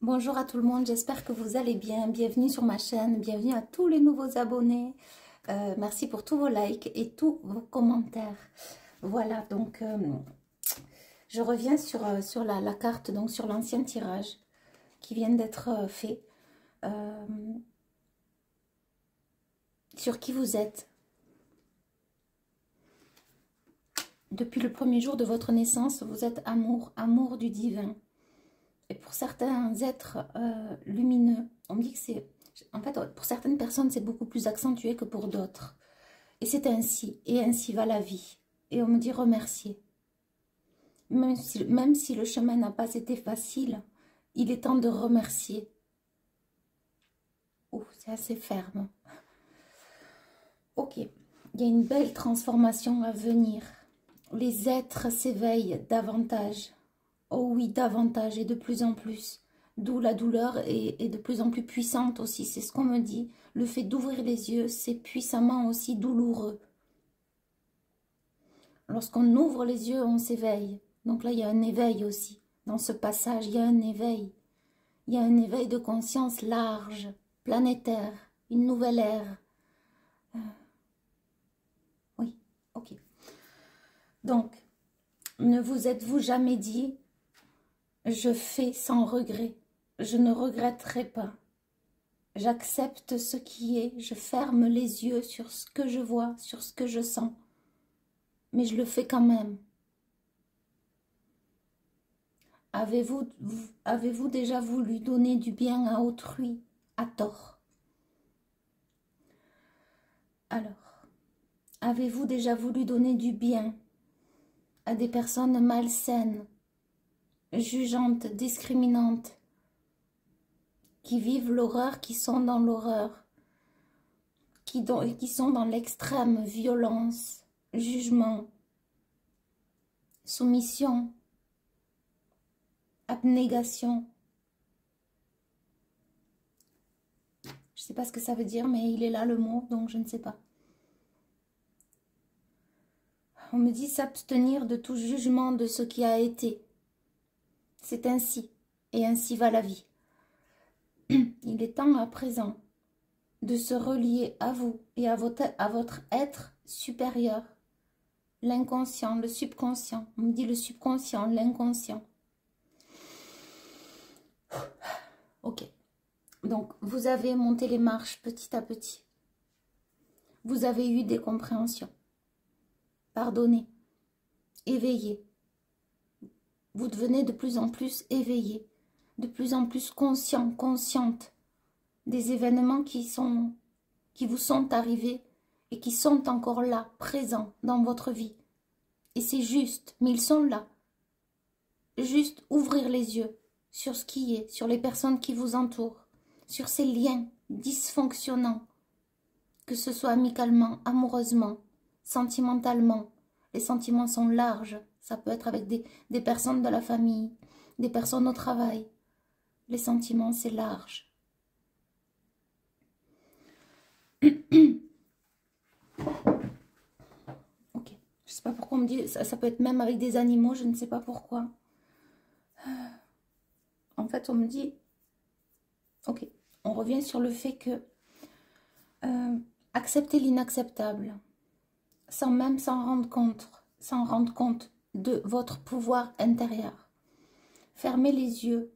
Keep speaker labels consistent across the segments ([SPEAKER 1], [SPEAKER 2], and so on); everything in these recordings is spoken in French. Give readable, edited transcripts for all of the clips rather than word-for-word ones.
[SPEAKER 1] Bonjour à tout le monde, j'espère que vous allez bien. Bienvenue sur ma chaîne, bienvenue à tous les nouveaux abonnés. Merci pour tous vos likes et tous vos commentaires. Voilà, donc je reviens sur la carte, donc sur l'ancien tirage qui vient d'être fait. Sur qui vous êtes. Depuis le premier jour de votre naissance, vous êtes amour, amour du divin. Et pour certains êtres lumineux, on me dit que c'est... En fait, pour certaines personnes, c'est beaucoup plus accentué que pour d'autres. Et c'est ainsi, et ainsi va la vie. Et on me dit remercier. Même si le chemin n'a pas été facile, il est temps de remercier. Oh, c'est assez ferme. Ok, il y a une belle transformation à venir. Les êtres s'éveillent davantage. Oh oui, davantage et de plus en plus. D'où la douleur est de plus en plus puissante aussi. C'est ce qu'on me dit. Le fait d'ouvrir les yeux, c'est puissamment aussi douloureux. Lorsqu'on ouvre les yeux, on s'éveille. Donc là, il y a un éveil aussi. Dans ce passage, il y a un éveil. Il y a un éveil de conscience large, planétaire, une nouvelle ère. Oui, ok. Donc, ne vous êtes-vous jamais dit « Je fais sans regret, je ne regretterai pas. J'accepte ce qui est, je ferme les yeux sur ce que je vois, sur ce que je sens. Mais je le fais quand même. » Avez-vous déjà voulu donner du bien à autrui, à tort? Alors, avez-vous déjà voulu donner du bien à des personnes malsaines, jugeantes, discriminantes, qui vivent l'horreur, qui sont dans l'horreur, qui sont dans l'extrême violence, jugement, soumission, abnégation? Je ne sais pas ce que ça veut dire, mais il est là le mot, donc je ne sais pas. On me dit s'abstenir de tout jugement de ce qui a été. C'est ainsi, et ainsi va la vie. Il est temps à présent de se relier à vous et à votre être supérieur. L'inconscient, le subconscient. On me dit le subconscient, l'inconscient. Ok. Donc, vous avez monté les marches petit à petit. Vous avez eu des compréhensions. Pardonnez. Éveillez. Vous devenez de plus en plus éveillé, de plus en plus conscient, consciente des événements qui vous sont arrivés et qui sont encore là, présents dans votre vie. Et c'est juste, mais ils sont là. Juste ouvrir les yeux sur ce qui est, sur les personnes qui vous entourent, sur ces liens dysfonctionnants, que ce soit amicalement, amoureusement, sentimentalement. Les sentiments sont larges, ça peut être avec des personnes de la famille, des personnes au travail. Les sentiments, c'est large. Ok, je sais pas pourquoi on me dit, ça peut être même avec des animaux, je ne sais pas pourquoi. En fait, on me dit, ok, on revient sur le fait que accepter l'inacceptable, sans même s'en rendre compte de votre pouvoir intérieur. Fermez les yeux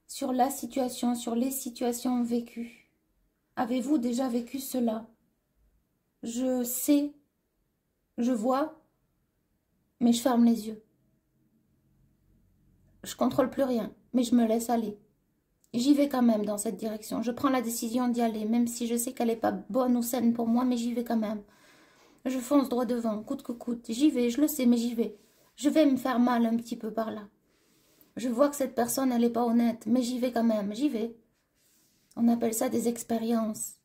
[SPEAKER 1] sur la situation, sur les situations vécues. Avez-vous déjà vécu cela? Je sais, je vois, mais je ferme les yeux. Je contrôle plus rien, mais je me laisse aller. J'y vais quand même dans cette direction. Je prends la décision d'y aller, même si je sais qu'elle n'est pas bonne ou saine pour moi, mais j'y vais quand même. Je fonce droit devant, coûte que coûte. J'y vais, je le sais, mais j'y vais. Je vais me faire mal un petit peu par là. Je vois que cette personne, elle n'est pas honnête, mais j'y vais quand même, j'y vais. On appelle ça des expériences.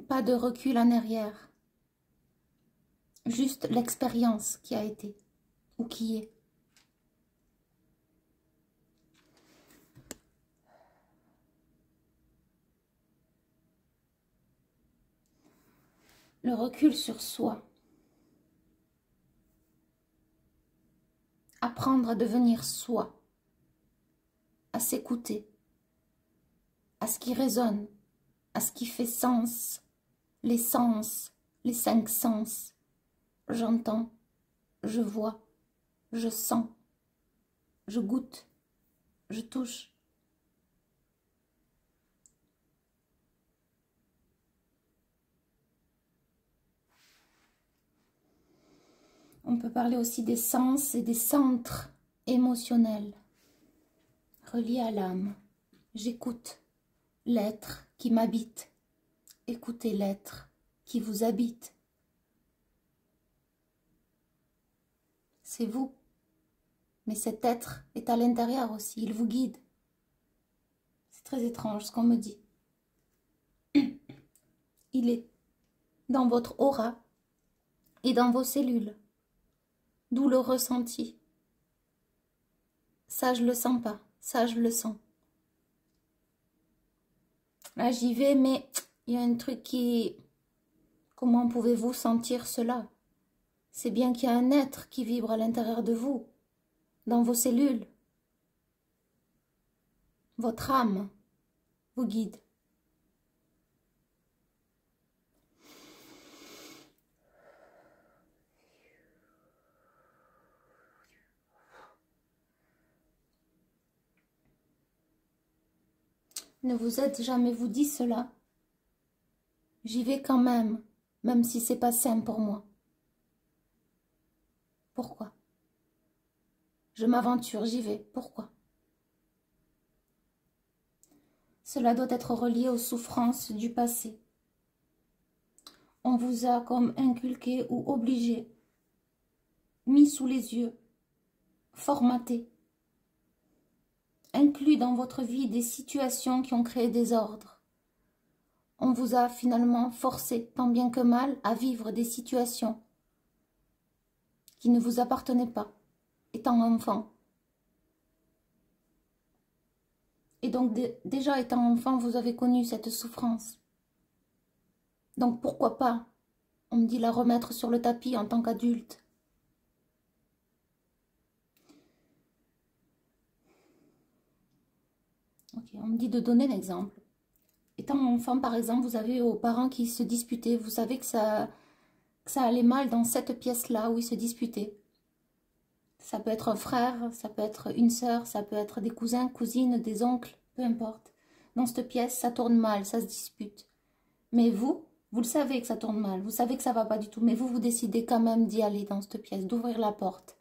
[SPEAKER 1] Pas de recul en arrière. Juste l'expérience qui a été, ou qui est. Le recul sur soi. apprendre à devenir soi, à s'écouter, à ce qui résonne, à ce qui fait sens, les 5 sens. J'entends, je vois, je sens, je goûte, je touche. On peut parler aussi des sens et des centres émotionnels reliés à l'âme. J'écoute l'être qui m'habite. Écoutez l'être qui vous habite. C'est vous. Mais cet être est à l'intérieur aussi. Il vous guide. C'est très étrange ce qu'on me dit. Il est dans votre aura et dans vos cellules. D'où le ressenti. Ça, je le sens pas. Ça, je le sens. Là, j'y vais, mais il y a un truc qui... Comment pouvez-vous sentir cela? C'est bien qu'il y a un être qui vibre à l'intérieur de vous, dans vos cellules. Votre âme vous guide. Ne vous êtes jamais vous dit cela? J'y vais quand même si c'est pas sain pour moi. Pourquoi? Je m'aventure, j'y vais. Pourquoi? Cela doit être relié aux souffrances du passé. On vous a comme inculqué ou obligé, mis sous les yeux, formaté, inclus dans votre vie des situations qui ont créé des ordres. On vous a finalement forcé, tant bien que mal, à vivre des situations qui ne vous appartenaient pas, étant enfant. Et donc, déjà étant enfant, vous avez connu cette souffrance. Donc, pourquoi pas, on me dit, la remettre sur le tapis en tant qu'adulte. Ok, on me dit de donner l'exemple. Étant enfant, par exemple, vous avez vos parents qui se disputaient. Vous savez que ça allait mal dans cette pièce-là où ils se disputaient. Ça peut être un frère, ça peut être une sœur, ça peut être des cousins, cousines, des oncles, peu importe. Dans cette pièce, ça tourne mal, ça se dispute. Mais vous le savez que ça tourne mal, vous savez que ça va pas du tout, mais vous décidez quand même d'y aller dans cette pièce, d'ouvrir la porte.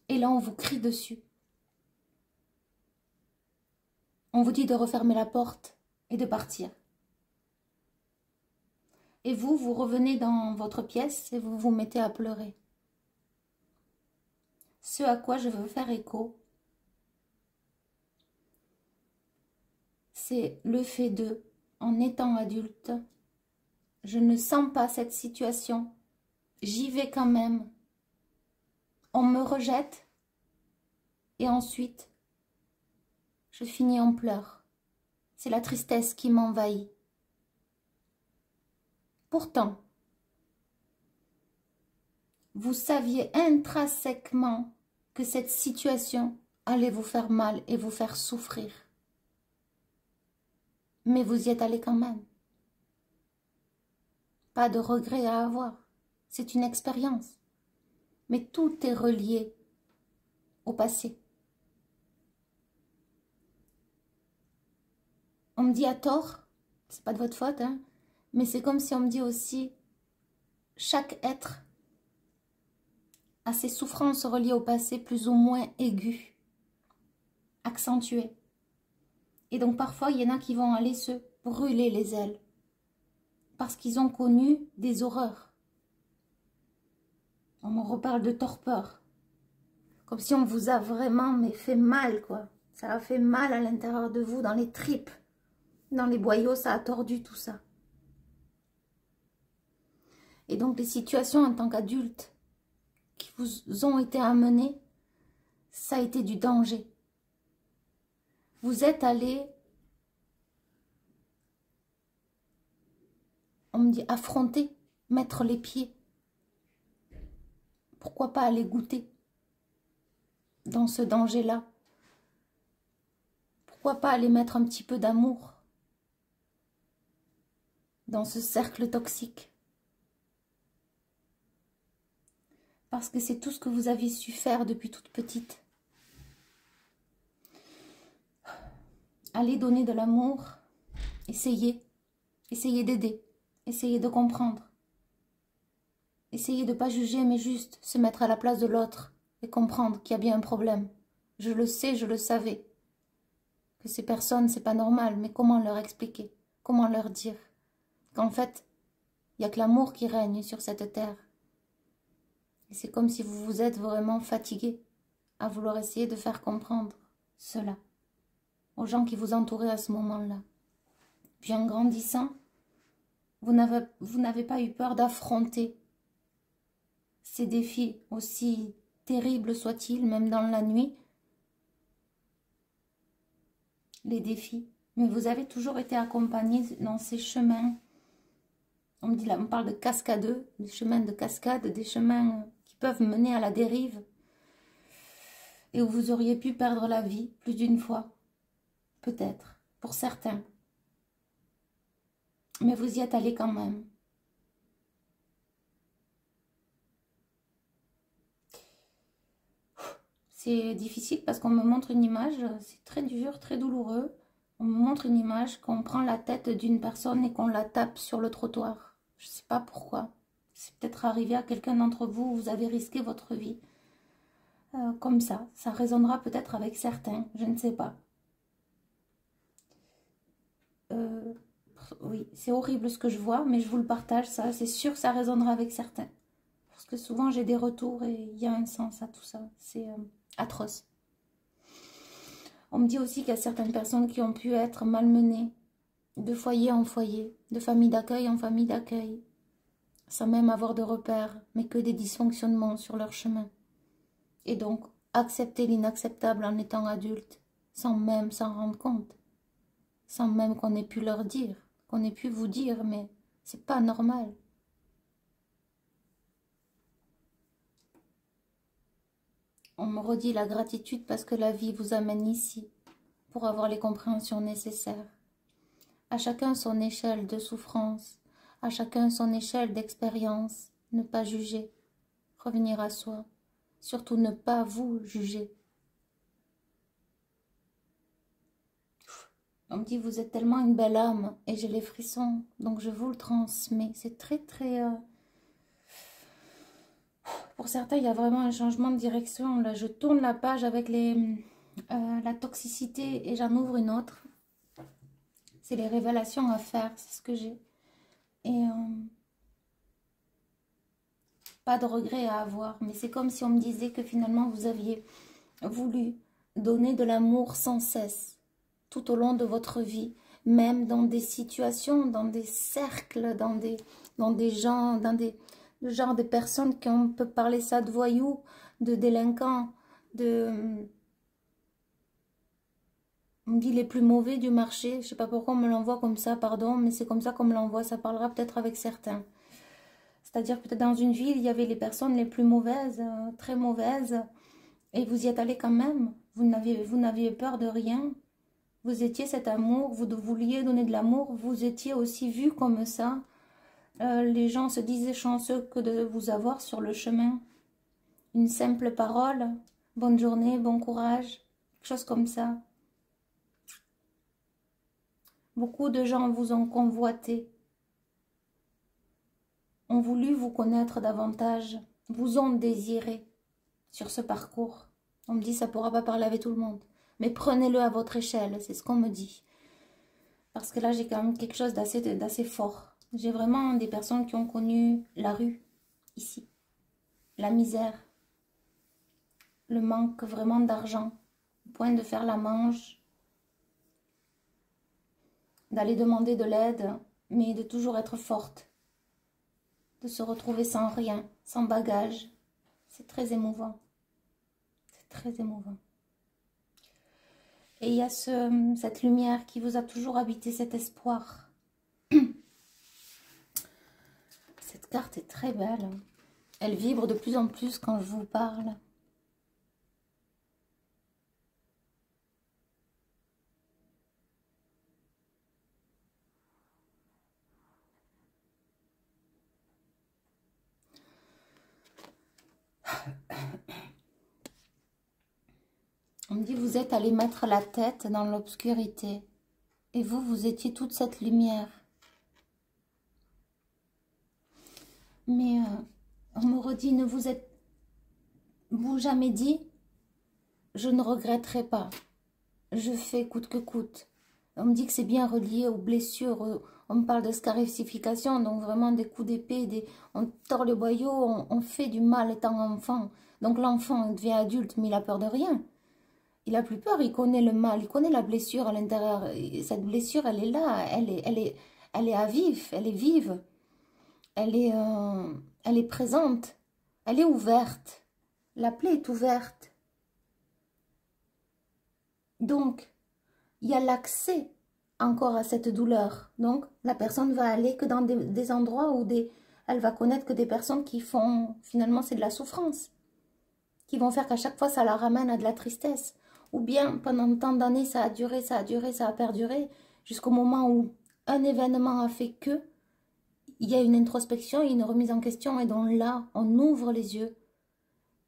[SPEAKER 1] Et là, on vous crie dessus. On vous dit de refermer la porte et de partir. Et vous revenez dans votre pièce et vous vous mettez à pleurer. Ce à quoi je veux faire écho, c'est le fait de, en étant adulte, je ne sens pas cette situation, j'y vais quand même, on me rejette et ensuite, je finis en pleurs. C'est la tristesse qui m'envahit. Pourtant, vous saviez intrinsèquement que cette situation allait vous faire mal et vous faire souffrir. Mais vous y êtes allé quand même. Pas de regret à avoir. C'est une expérience. Mais tout est relié au passé. On me dit à tort, c'est pas de votre faute, hein, mais c'est comme si on me dit aussi, chaque être a ses souffrances reliées au passé plus ou moins aiguës, accentuées. Et donc parfois, il y en a qui vont aller se brûler les ailes parce qu'ils ont connu des horreurs. On me reparle de torpeur, comme si on vous a vraiment fait mal, quoi. Ça a fait mal à l'intérieur de vous, dans les tripes, dans les boyaux, ça a tordu tout ça. Et donc les situations en tant qu'adulte qui vous ont été amenées, ça a été du danger. Vous êtes allé, on me dit, affronter, mettre les pieds. Pourquoi pas aller goûter? dans ce danger-là? Pourquoi pas aller mettre un petit peu d'amour dans ce cercle toxique? Parce que c'est tout ce que vous avez su faire depuis toute petite. Allez donner de l'amour, essayez d'aider, essayez de comprendre. Essayez de ne pas juger, mais juste se mettre à la place de l'autre et comprendre qu'il y a bien un problème. Je le sais, je le savais. Que ces personnes, c'est pas normal, mais comment leur expliquer? Comment leur dire qu'en fait, il n'y a que l'amour qui règne sur cette terre. Et c'est comme si vous vous êtes vraiment fatigué à vouloir essayer de faire comprendre cela aux gens qui vous entouraient à ce moment-là. Puis en grandissant, vous n'avez pas eu peur d'affronter ces défis, aussi terribles soient-ils, même dans la nuit, les défis. Mais vous avez toujours été accompagné dans ces chemins. On me dit là, on parle de cascadeux, des chemins de cascade, des chemins qui peuvent mener à la dérive. Et où vous auriez pu perdre la vie plus d'une fois. Peut-être, pour certains. Mais vous y êtes allé quand même. C'est difficile parce qu'on me montre une image, c'est très dur, très douloureux. On me montre une image qu'on prend la tête d'une personne et qu'on la tape sur le trottoir. Je ne sais pas pourquoi. C'est peut-être arrivé à quelqu'un d'entre vous, vous avez risqué votre vie. Comme ça résonnera peut-être avec certains, je ne sais pas. Oui, c'est horrible ce que je vois, mais je vous le partage, ça, c'est sûr que ça résonnera avec certains. Parce que souvent j'ai des retours et il y a un sens à tout ça, c'est atroce. On me dit aussi qu'il y a certaines personnes qui ont pu être malmenées, de foyer en foyer, de famille d'accueil en famille d'accueil, sans même avoir de repères, mais que des dysfonctionnements sur leur chemin. Et donc, accepter l'inacceptable en étant adulte, sans même s'en rendre compte, sans même qu'on ait pu leur dire, qu'on ait pu vous dire, mais c'est pas normal. On me redit la gratitude parce que la vie vous amène ici pour avoir les compréhensions nécessaires. À chacun son échelle de souffrance, à chacun son échelle d'expérience. Ne pas juger, revenir à soi, surtout ne pas vous juger. On me dit vous êtes tellement une belle âme et j'ai les frissons, donc je vous le transmets. C'est très très... Pour certains, il y a vraiment un changement de direction. Là, je tourne la page avec la toxicité et j'en ouvre une autre. C'est les révélations à faire, c'est ce que j'ai. Et pas de regret à avoir. Mais c'est comme si on me disait que finalement, vous aviez voulu donner de l'amour sans cesse, tout au long de votre vie. Même dans des situations, dans des cercles, dans des gens, le genre de personnes qu'on peut parler ça de voyous, de délinquants, on me dit les plus mauvais du marché. Je sais pas pourquoi on me l'envoie comme ça, pardon, mais c'est comme ça qu'on me l'envoie. Ça parlera peut-être avec certains. C'est-à-dire peut-être dans une ville, il y avait les personnes les plus mauvaises, très mauvaises, et vous y êtes allé quand même. Vous n'aviez peur de rien. Vous étiez cet amour, vous vouliez donner de l'amour, vous étiez aussi vu comme ça. Les gens se disaient chanceux que de vous avoir sur le chemin. Une simple parole, bonne journée, bon courage, quelque chose comme ça. Beaucoup de gens vous ont convoité, ont voulu vous connaître davantage, vous ont désiré sur ce parcours. On me dit ça ne pourra pas parler avec tout le monde, mais prenez-le à votre échelle, c'est ce qu'on me dit. Parce que là, j'ai quand même quelque chose d'assez fort. J'ai vraiment des personnes qui ont connu la rue, ici, la misère, le manque vraiment d'argent, au point de faire la manche, d'aller demander de l'aide, mais de toujours être forte, de se retrouver sans rien, sans bagage. C'est très émouvant. C'est très émouvant. Et il y a cette lumière qui vous a toujours habité, cet espoir. Cette carte est très belle. Elle vibre de plus en plus quand je vous parle. On me dit, vous êtes allé mettre la tête dans l'obscurité. Et vous, vous étiez toute cette lumière. Mais on me redit, ne vous êtes-vous jamais dit, je ne regretterai pas. Je fais coûte que coûte. On me dit que c'est bien relié aux blessures. On me parle de scarification, donc vraiment des coups d'épée. On tord le boyau, on fait du mal étant enfant. Donc l'enfant devient adulte, mais il a peur de rien. Il a plus peur, il connaît le mal, il connaît la blessure à l'intérieur. Cette blessure, elle est là, elle est à vif, elle est vive. Elle est présente, elle est ouverte. La plaie est ouverte. Donc, il y a l'accès encore à cette douleur. Donc, la personne va aller que dans des endroits où elle va connaître que des personnes qui font, finalement, c'est de la souffrance. Qui vont faire qu'à chaque fois, ça la ramène à de la tristesse. Ou bien, pendant tant d'années, ça a duré, ça a duré, ça a perduré, jusqu'au moment où un événement a fait que il y a une introspection, une remise en question, et donc là, on ouvre les yeux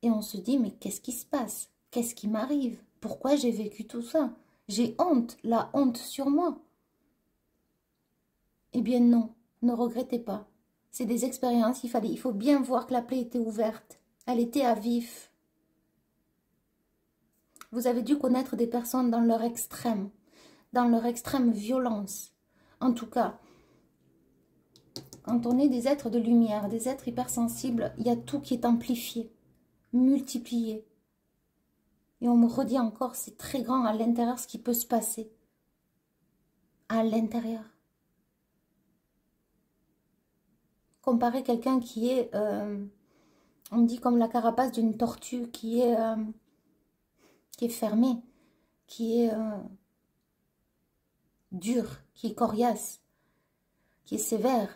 [SPEAKER 1] et on se dit, mais qu'est-ce qui se passe? Qu'est-ce qui m'arrive? Pourquoi j'ai vécu tout ça? J'ai honte, la honte sur moi. Eh bien non, ne regrettez pas. C'est des expériences, il faut bien voir que la plaie était ouverte. Elle était à vif. Vous avez dû connaître des personnes dans leur extrême violence. En tout cas, quand on est des êtres de lumière, des êtres hypersensibles, il y a tout qui est amplifié, multiplié. Et on me redit encore, c'est très grand à l'intérieur ce qui peut se passer. À l'intérieur. Comparez quelqu'un qui est, on me dit comme la carapace d'une tortue, qui est fermée, qui est dure, qui est coriace, qui est sévère.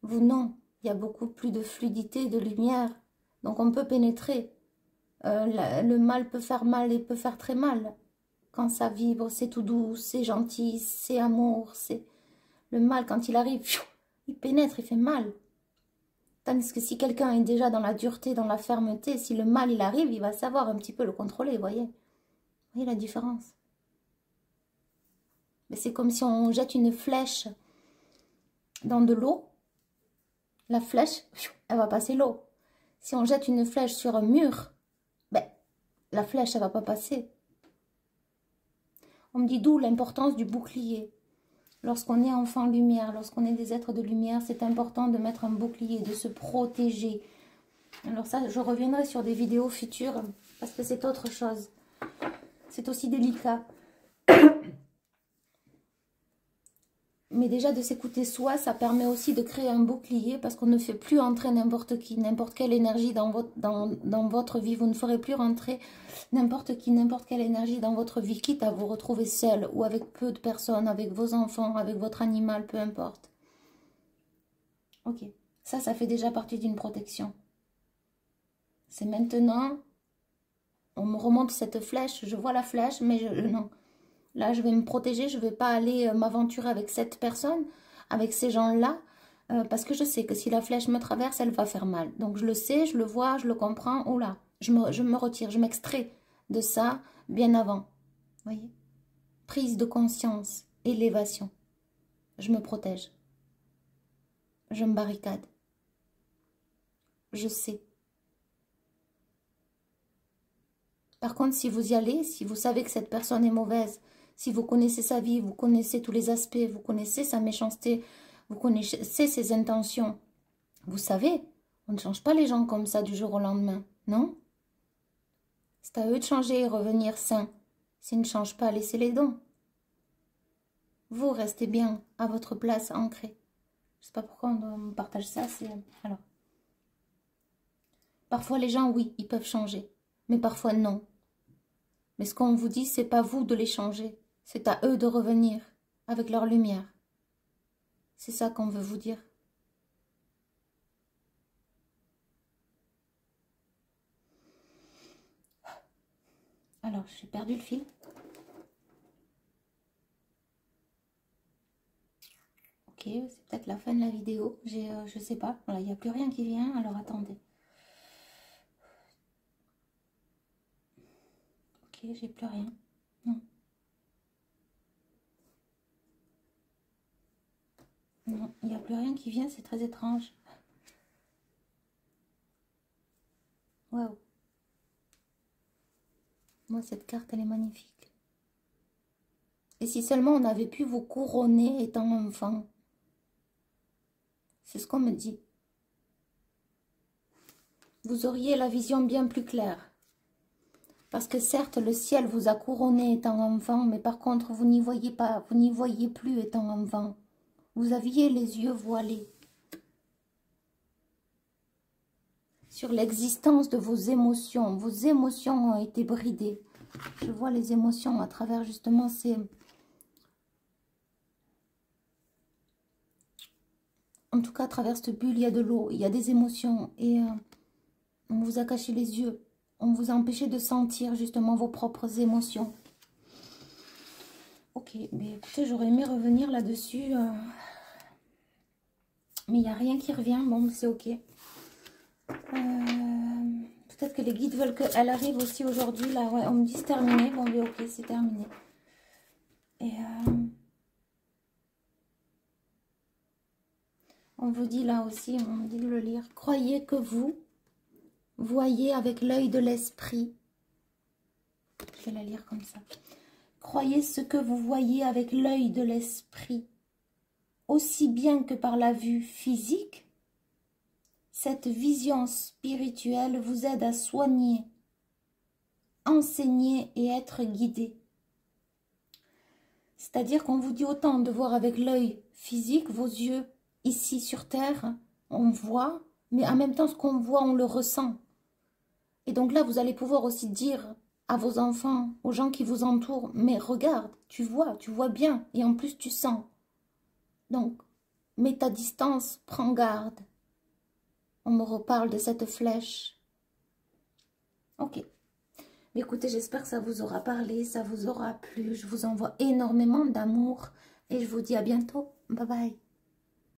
[SPEAKER 1] Vous, non. Il y a beaucoup plus de fluidité, de lumière. Donc on peut pénétrer. Le mal peut faire mal et peut faire très mal. Quand ça vibre, c'est tout doux, c'est gentil, c'est amour. Le mal, quand il arrive, il pénètre, il fait mal. Tandis que si quelqu'un est déjà dans la dureté, dans la fermeté, si le mal il arrive, il va savoir un petit peu le contrôler, voyez. Vous voyez la différence? Mais c'est comme si on jette une flèche dans de l'eau. La flèche, elle va passer l'eau. Si on jette une flèche sur un mur, ben, la flèche, elle va pas passer. On me dit d'où l'importance du bouclier. Lorsqu'on est enfant lumière, lorsqu'on est des êtres de lumière, c'est important de mettre un bouclier, de se protéger. Alors ça, je reviendrai sur des vidéos futures, parce que c'est autre chose. C'est aussi délicat. Mais déjà de s'écouter soi, ça permet aussi de créer un bouclier parce qu'on ne fait plus entrer n'importe qui, n'importe quelle énergie dans votre vie. Vous ne ferez plus rentrer n'importe qui, n'importe quelle énergie dans votre vie, quitte à vous retrouver seul ou avec peu de personnes, avec vos enfants, avec votre animal, peu importe. Ok, ça fait déjà partie d'une protection. C'est maintenant, on me remonte cette flèche, je vois la flèche, mais non. Là, je vais me protéger, je ne vais pas aller m'aventurer avec cette personne, avec ces gens-là, parce que je sais que si la flèche me traverse, elle va faire mal. Donc, je le sais, je le vois, je le comprends. Oh là, je me retire, je m'extrais de ça bien avant. Voyez? Prise de conscience, élévation. Je me protège. Je me barricade. Je sais. Par contre, si vous y allez, si vous savez que cette personne est mauvaise, si vous connaissez sa vie, vous connaissez tous les aspects, vous connaissez sa méchanceté, vous connaissez ses intentions, vous savez, on ne change pas les gens comme ça du jour au lendemain, non? C'est à eux de changer et revenir sains. S'ils ne changent pas, laissez les dons. Vous restez bien à votre place, ancré. Je ne sais pas pourquoi on me partage ça, c'est... Alors. Parfois les gens, oui, ils peuvent changer, mais parfois non. Mais ce qu'on vous dit, c'est pas vous de les changer. C'est à eux de revenir avec leur lumière. C'est ça qu'on veut vous dire. Alors, j'ai perdu le fil. Ok, c'est peut-être la fin de la vidéo. Je sais pas. Voilà, il n'y a plus rien qui vient. Alors, attendez. Ok, j'ai plus rien. Non. Non, il n'y a plus rien qui vient, c'est très étrange. Waouh. Moi, cette carte, elle est magnifique. Et si seulement on avait pu vous couronner étant enfant. C'est ce qu'on me dit. Vous auriez la vision bien plus claire. Parce que certes, le ciel vous a couronné étant enfant, mais par contre, vous n'y voyez pas, vous n'y voyez plus étant enfant. Vous aviez les yeux voilés sur l'existence de vos émotions. Vos émotions ont été bridées. Je vois les émotions à travers justement ces... En tout cas, à travers cette bulle, il y a de l'eau, il y a des émotions. Et on vous a caché les yeux. On vous a empêché de sentir justement vos propres émotions. Ok, mais écoutez, j'aurais aimé revenir là-dessus. Mais il n'y a rien qui revient. Bon, c'est ok. Peut-être que les guides veulent qu'elle arrive aussi aujourd'hui. Là, ouais, on me dit c'est terminé. Bon, mais ok, c'est terminé. Et on vous dit là aussi, on me dit de le lire. Croyez que vous voyez avec l'œil de l'esprit. Je vais la lire comme ça. Croyez ce que vous voyez avec l'œil de l'esprit. Aussi bien que par la vue physique, cette vision spirituelle vous aide à soigner, enseigner et être guidé. C'est-à-dire qu'on vous dit autant de voir avec l'œil physique, vos yeux ici sur terre, on voit, mais en même temps ce qu'on voit, on le ressent. Et donc là, vous allez pouvoir aussi dire à vos enfants, aux gens qui vous entourent, mais regarde, tu vois bien, et en plus tu sens. Donc, mets ta distance, prends garde. On me reparle de cette flèche. Ok. Mais écoutez, j'espère que ça vous aura parlé, ça vous aura plu. Je vous envoie énormément d'amour et je vous dis à bientôt. Bye bye.